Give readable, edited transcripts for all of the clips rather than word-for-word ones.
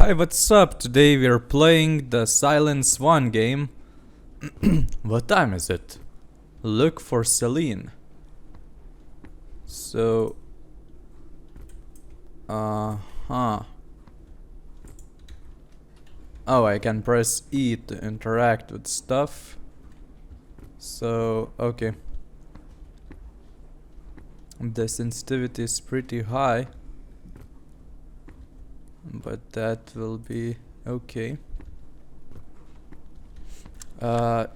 Hi, what's up? Today we're playing the Silent Swan game. What time is it? Look for Selene. So... Uh-huh. Oh, I can press E to interact with stuff. So, okay. The sensitivity is pretty high. But that will be okay. I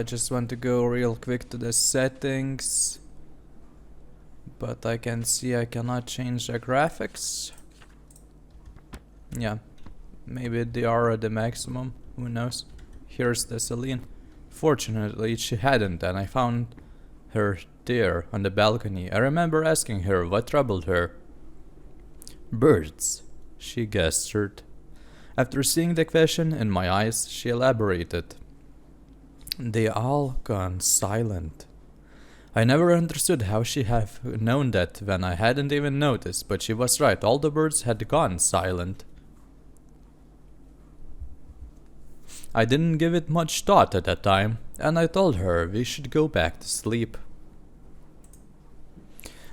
just want to go real quick to the settings. But I can see I cannot change the graphics. Yeah, maybe they are at the maximum, who knows. Here's the Selene. Fortunately she hadn't, and I found her there on the balcony. I remember asking her what troubled her. Birds, she gestured. After seeing the question in my eyes, she elaborated. They all gone silent. I never understood how she have known that when I hadn't even noticed, but she was right, all the birds had gone silent. I didn't give it much thought at that time, and I told her we should go back to sleep.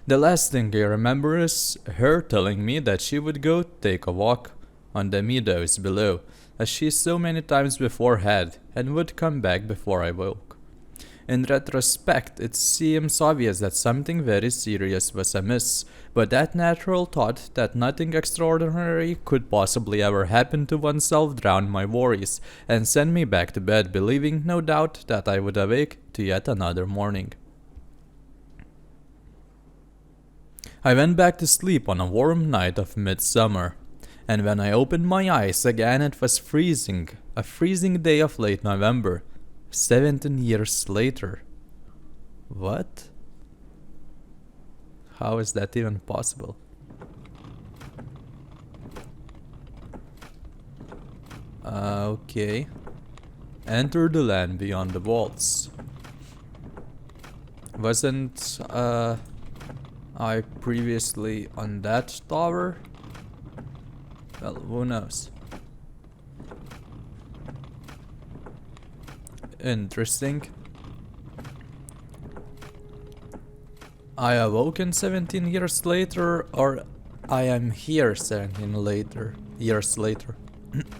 The last thing I remember is her telling me that she would go take a walk on the meadows below, as she so many times before had, and would come back before I woke. In retrospect, it seems obvious that something very serious was amiss, but that natural thought that nothing extraordinary could possibly ever happen to oneself drowned my worries, and sent me back to bed believing, no doubt, that I would awake to yet another morning. I went back to sleep on a warm night of midsummer, and when I opened my eyes again it was freezing, a freezing day of late November, 17 years later. What? How is that even possible? Okay. Enter the land beyond the walls. Wasn't, I previously on that tower? Well, who knows? Interesting. I awoken 17 years later, or I am here 17 years later.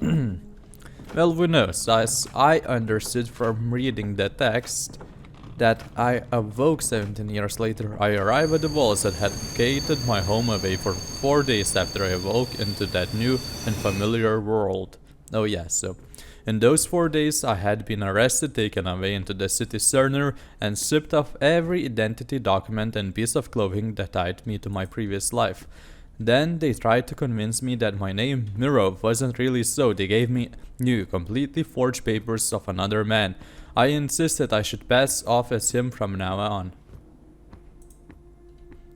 Well, who knows? As I understood from reading the text, that I awoke 17 years later, I arrived at the walls that had gated my home away for 4 days after I awoke into that new and familiar world. Oh yeah, so in those 4 days I had been arrested, taken away into the city Sernur, and stripped of every identity document and piece of clothing that tied me to my previous life. Then they tried to convince me that my name, Mirov, wasn't really so. They gave me new, completely forged papers of another man. I insisted I should pass off as him from now on.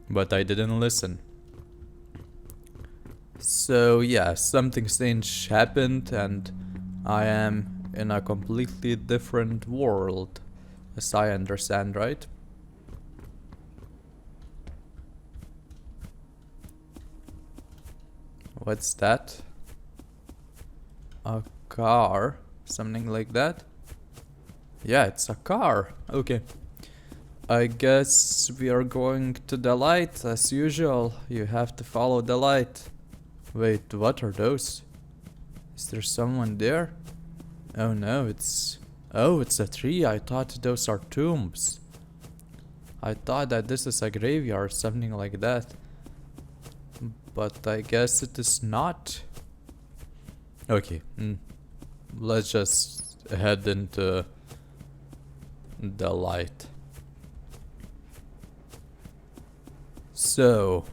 But I didn't listen. So yeah, something strange happened and I am in a completely different world, as I understand, right? What's that? A car? Something like that? Yeah, it's a car. Okay. I guess we are going to the light as usual. You have to follow the light. Wait, what are those? Is there someone there? Oh no, it's a tree. I thought those are tombs. I thought that this is a graveyard, something like that. But I guess it is not. Okay, let's just head into the light. So,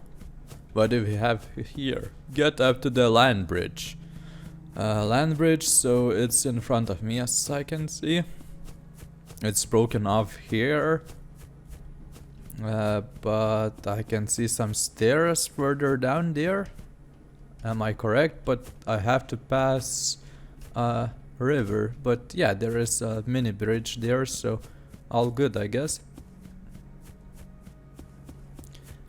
what do we have here? Get up to the land bridge. Land bridge, so it's in front of me as I can see. It's broken off here. But I can see some stairs further down there. Am I correct? But I have to pass a river. But yeah, there is a mini bridge there, so all good, I guess.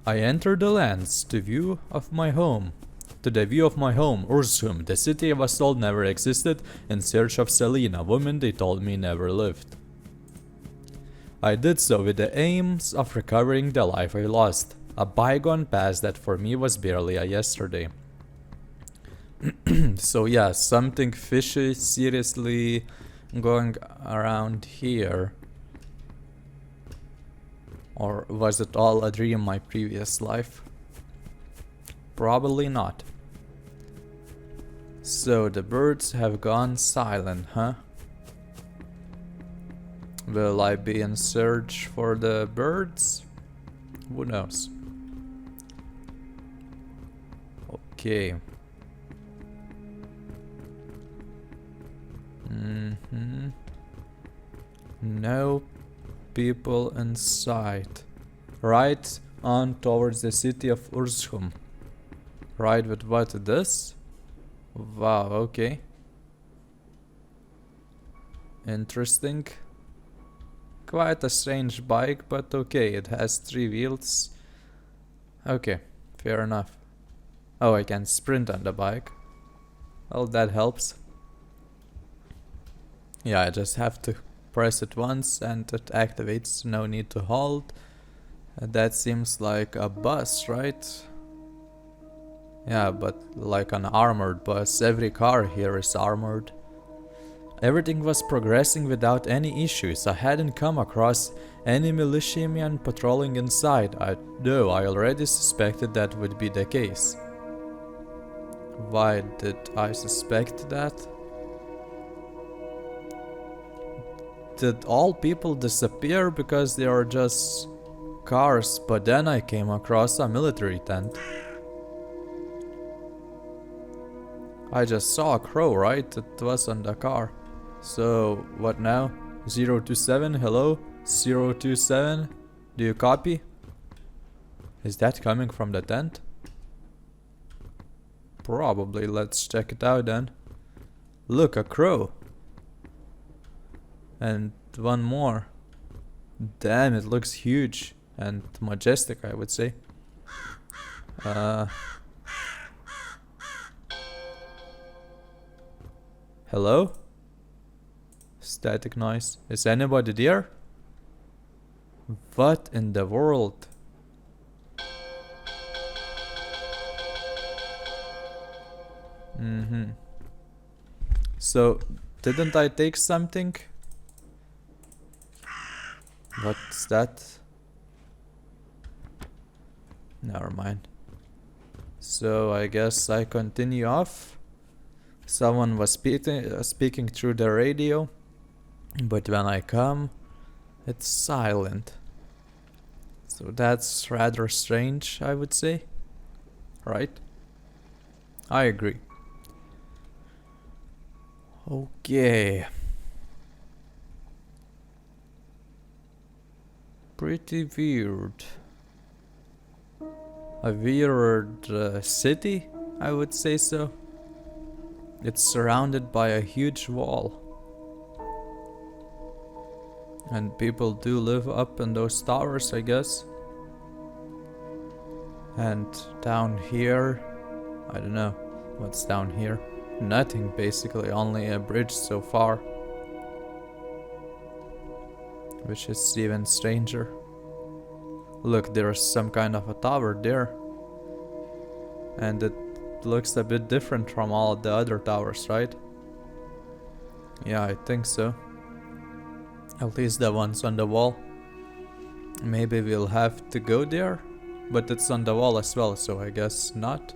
I enter the lands to view of my home. to the view of my home, Urzhum. The city I was told never existed, in search of Selene, a woman they told me never lived. I did so with the aims of recovering the life I lost, a bygone past that for me was barely a yesterday. So yeah, something fishy seriously going around here. Or was it all a dream my previous life? Probably not. So the birds have gone silent, huh? Will I be in search for the birds? Who knows? Okay. No people in sight. Right on towards the city of Urzhum. Right with what? This? Wow, okay. Interesting. Quite a strange bike, but okay, it has 3 wheels. Okay, fair enough. Oh, I can sprint on the bike. Well, that helps. Yeah, I just have to press it once and it activates, no need to hold. That seems like a bus, right? Yeah, but like an armored bus. Every car here is armored. Everything was progressing without any issues. I hadn't come across any militiamen patrolling inside, though I already suspected that would be the case. Why did I suspect that? Did all people disappear because they are just cars? But then I came across a military tent. I just saw a crow, right? It was on the car. So, what now? 027, hello? 027, do you copy? Is that coming from the tent? Probably, let's check it out then. Look, a crow. And one more. Damn, it looks huge and majestic, I would say. Hello? Static noise. Is anybody there? What in the world? So, didn't I take something? What's that? Never mind. So, I guess I continue off. Someone was speaking through the radio. But when I come, it's silent. So that's rather strange, I would say. Right? I agree. Okay. Pretty weird. A weird city, I would say so. It's surrounded by a huge wall. And people do live up in those towers, I guess. And down here, I don't know what's down here. Nothing, basically, only a bridge so far. Which is even stranger. Look, there's some kind of a tower there. And it looks a bit different from all the other towers, right? Yeah, I think so. At least the ones on the wall. Maybe we'll have to go there, but it's on the wall as well, so I guess not.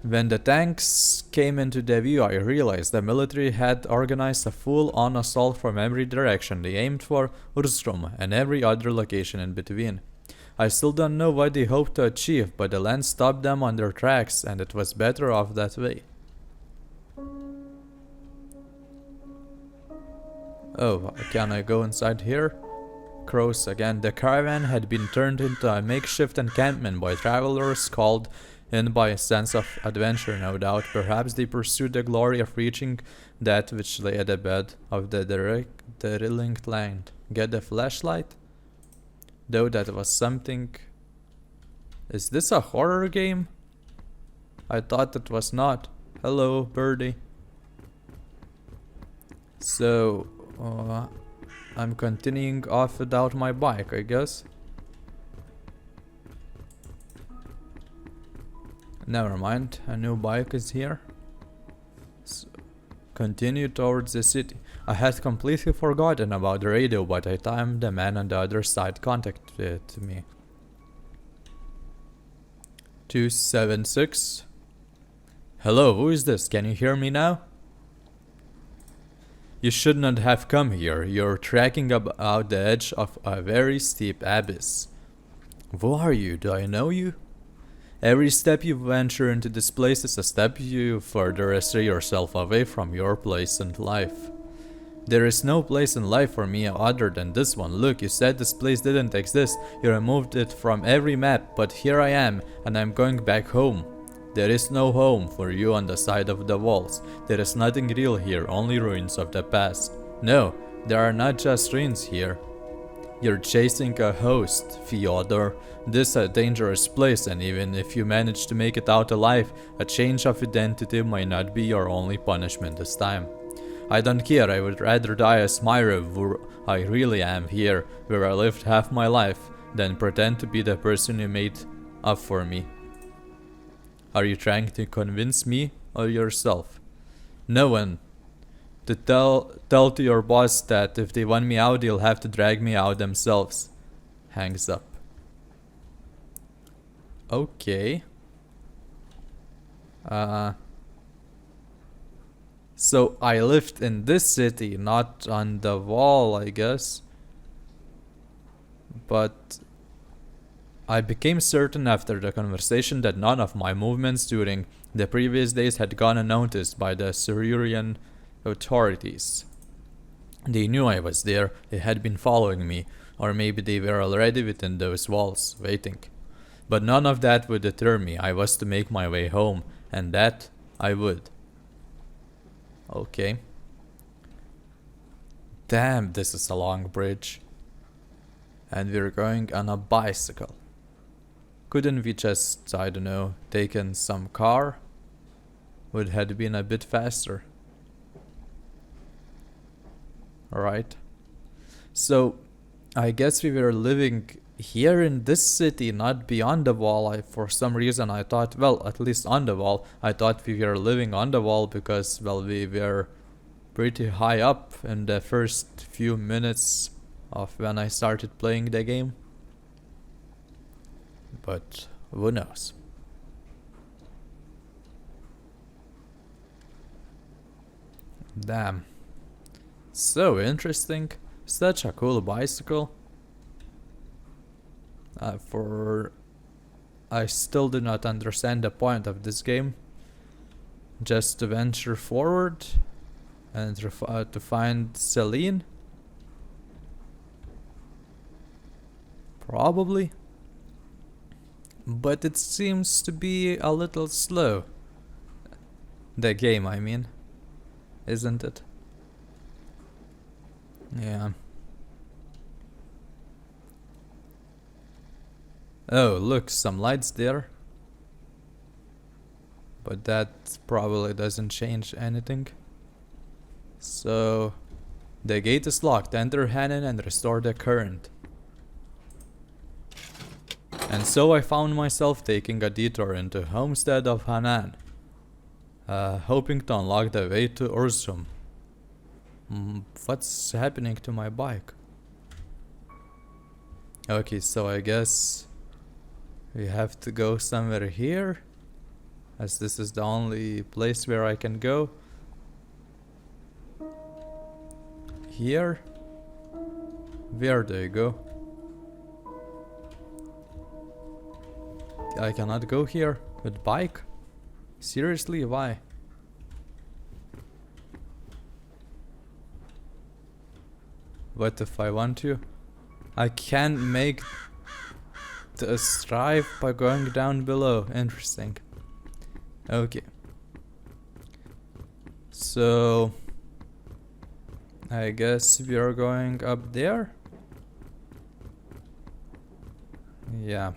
When the tanks came into the view, I realized the military had organized a full-on assault from every direction. They aimed for Urzhum and every other location in between. I still don't know what they hoped to achieve, but the land stopped them on their tracks, and it was better off that way. Oh, can I go inside here? Crows again. The caravan had been turned into a makeshift encampment by travelers called in by a sense of adventure, no doubt. Perhaps they pursued the glory of reaching that which lay at the bed of the derelict land. Get the flashlight? Though that was something... Is this a horror game? I thought it was not. Hello, birdie. So, I'm continuing off without my bike, I guess. Never mind, a new bike is here. So, continue towards the city. I had completely forgotten about the radio, but I timed the man on the other side contacted me. 276. Hello, who is this? Can you hear me now? You should not have come here. You're trekking out the edge of a very steep abyss. Who are you? Do I know you? Every step you venture into this place is a step you further estray yourself away from your place in life. There is no place in life for me other than this one. Look, you said this place didn't exist. You removed it from every map, but here I am, and I'm going back home. There is no home for you on the side of the walls. There is nothing real here, only ruins of the past. No, there are not just ruins here. You're chasing a host, Fyodor. This is a dangerous place, and even if you manage to make it out alive, a change of identity might not be your only punishment this time. I don't care, I would rather die as Mirov, who I really am here, where I lived half my life, than pretend to be the person you made up for me. Are you trying to convince me or yourself? No one. To tell to your boss that if they want me out, they'll have to drag me out themselves. Hangs up. Okay. So I lived in this city, not on the wall, I guess. But I became certain after the conversation that none of my movements during the previous days had gone unnoticed by the Sernurian authorities. They knew I was there, they had been following me, or maybe they were already within those walls, waiting. But none of that would deter me. I was to make my way home, and that I would. Okay. Damn, this is a long bridge. And we're going on a bicycle. Couldn't we just, I don't know, taken some car? Would have been a bit faster. Alright. So, I guess we were living here in this city, not beyond the wall. For some reason I thought, well, at least on the wall. I thought we were living on the wall because, well, we were pretty high up in the first few minutes of when I started playing the game. But who knows? Damn. So interesting. Such a cool bicycle. I still do not understand the point of this game. Just to venture forward and to find Selene. Probably. But it seems to be a little slow. The game, I mean. Isn't it? Yeah. Oh, look, some lights there. But that probably doesn't change anything. So, the gate is locked. Enter Hanan and restore the current. And so I found myself taking a detour into homestead of Hanan, hoping to unlock the way to Urzhum. What's happening to my bike? Okay, so I guess we have to go somewhere here, as this is the only place where I can go. Here? Where do I go? I cannot go here with bike? Seriously, why? What if I want to? I can't make the strive by going down below. Interesting. Okay. So I guess we are going up there? Yeah.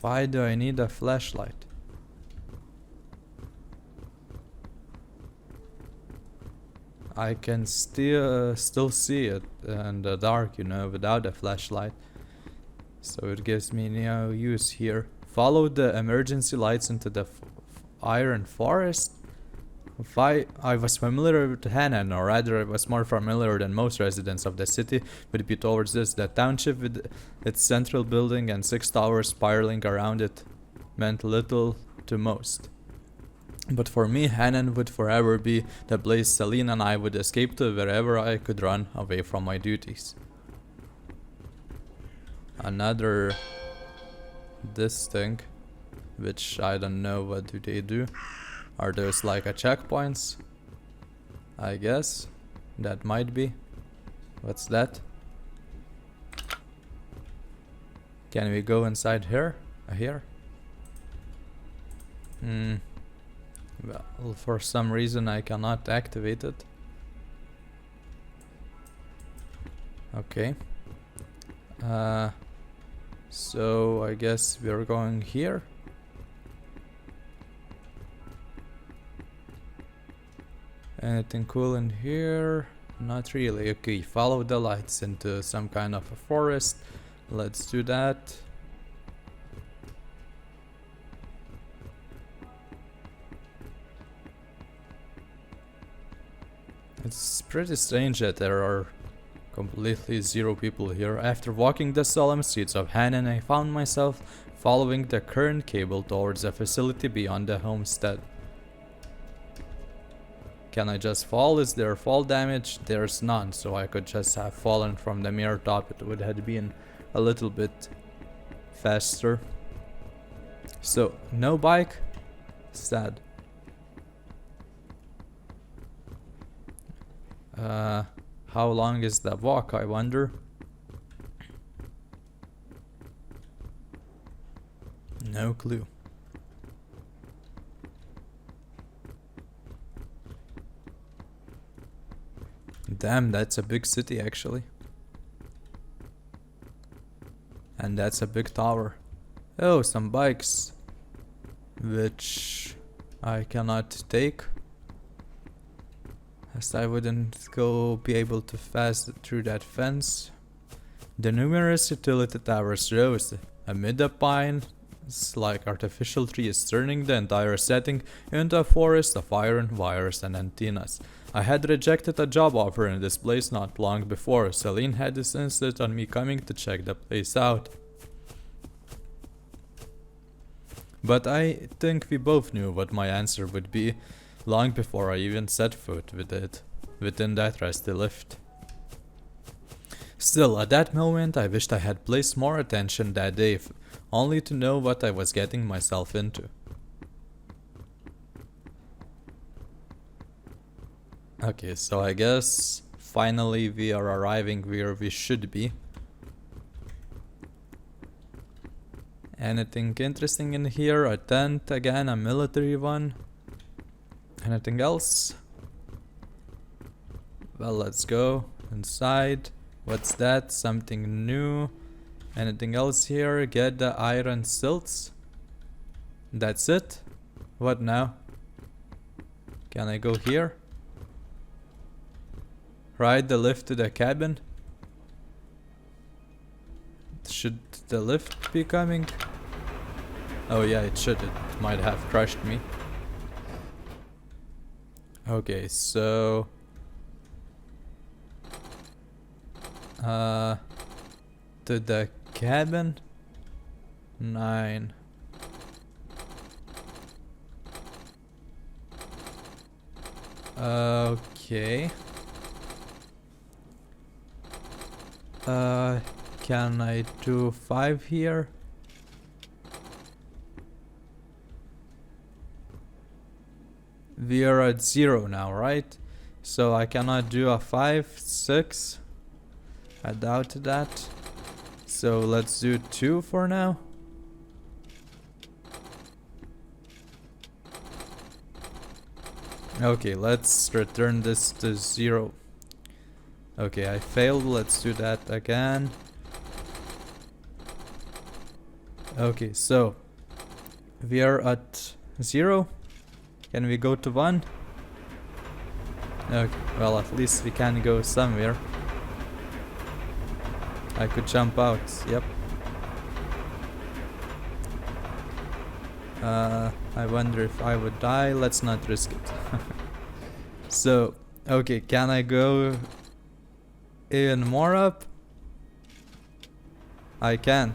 Why do I need a flashlight? I can still see it in the dark, you know, without a flashlight. So it gives me no use here. Follow the emergency lights into the iron forest. If I was familiar with Hanan, or rather I was more familiar than most residents of the city, would be towards this. The township with its central building and 6 towers spiraling around it meant little to most. But for me, Hanan would forever be the place Selene and I would escape to wherever I could run away from my duties. Another... this thing, which I don't know what do they do. Are those like a checkpoints? I guess. That might be. What's that? Can we go inside here? Here? Well, for some reason I cannot activate it. Okay. So I guess we're going here. Anything cool in here? Not really. Okay, follow the lights into some kind of a forest. Let's do that. It's pretty strange that there are completely 0 people here. After walking the solemn streets of Hanan, I found myself following the current cable towards a facility beyond the homestead. Can I just fall? Is there fall damage? There's none, so I could just have fallen from the mere top. It would have been a little bit faster. So, no bike? Sad. How long is the walk, I wonder? No clue. Damn, that's a big city actually. And that's a big tower. Oh, some bikes. Which I cannot take, as I wouldn't be able to pass through that fence. The numerous utility towers rose amid the pines like artificial trees, turning the entire setting into a forest of iron wires and antennas. I had rejected a job offer in this place not long before. Selene had insisted on me coming to check the place out. But I think we both knew what my answer would be long before I even set foot within that rusty lift. Still, at that moment, I wished I had placed more attention that day, only to know what I was getting myself into. Okay, so I guess finally we are arriving where we should be. Anything interesting in here? A tent again, a military one. Anything else? Well, let's go inside. What's that? Something new. Anything else here? Get the iron silts. That's it? What now? Can I go here? Ride the lift to the cabin? Should the lift be coming? Oh yeah, it should. It might have crushed me. Okay, so... to the cabin? 9. Okay. Can I do 5 here? We are at 0 now, right? So I cannot do a 5, 6. I doubt that. So let's do 2 for now. Okay, let's return this to 0. Okay, I failed. Let's do that again. Okay, so we are at 0. Can we go to 1? Okay, well, at least we can go somewhere. I could jump out, yep. I wonder if I would die. Let's not risk it. So, okay, can I go even more up? I can.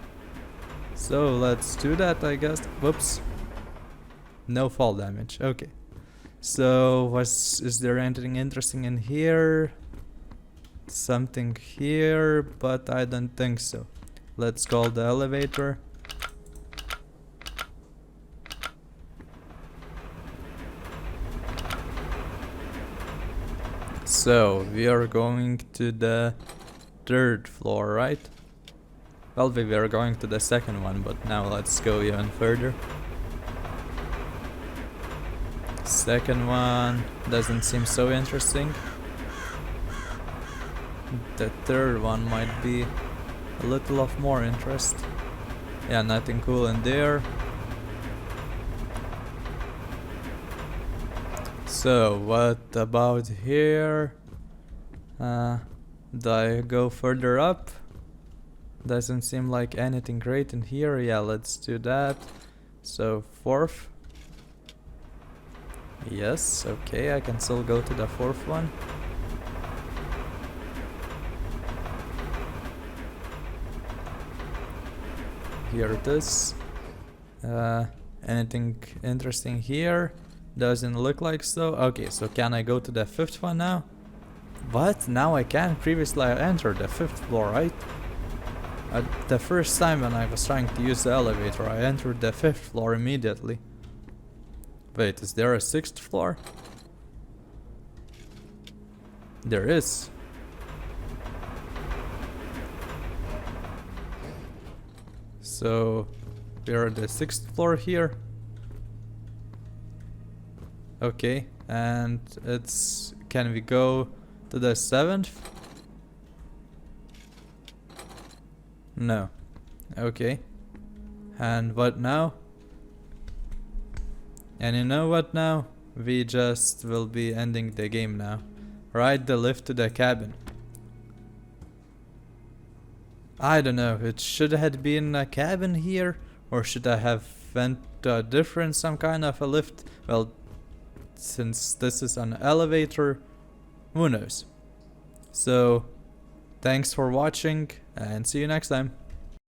So let's do that, I guess. Whoops. No fall damage. Okay. So is there anything interesting in here? Something here, but I don't think so. Let's call the elevator. So we are going to the 3rd floor, right? Well, we were going to the 2nd one, but now let's go even further. 2nd one doesn't seem so interesting. The 3rd one might be a little of more interest. Yeah, nothing cool in there. So, what about here? Do I go further up? Doesn't seem like anything great in here. Yeah, let's do that. So, 4th. Yes, okay, I can still go to the 4th one. Here it is. Anything interesting here? Doesn't look like so. Okay, so can I go to the 5th one now? What? Now I can? Previously I entered the 5th floor, right? The first time when I was trying to use the elevator, I entered the 5th floor immediately. Wait, is there a 6th floor? There is. So, we're at the 6th floor here. Okay, and it's... Can we go to the 7th? No. Okay. And what now? And you know what now? We just will be ending the game now. Ride the lift to the cabin. I don't know, it should have been a cabin here, or should I have went to a different, some kind of a lift? Well, since this is an elevator, who knows? So, thanks for watching, and see you next time.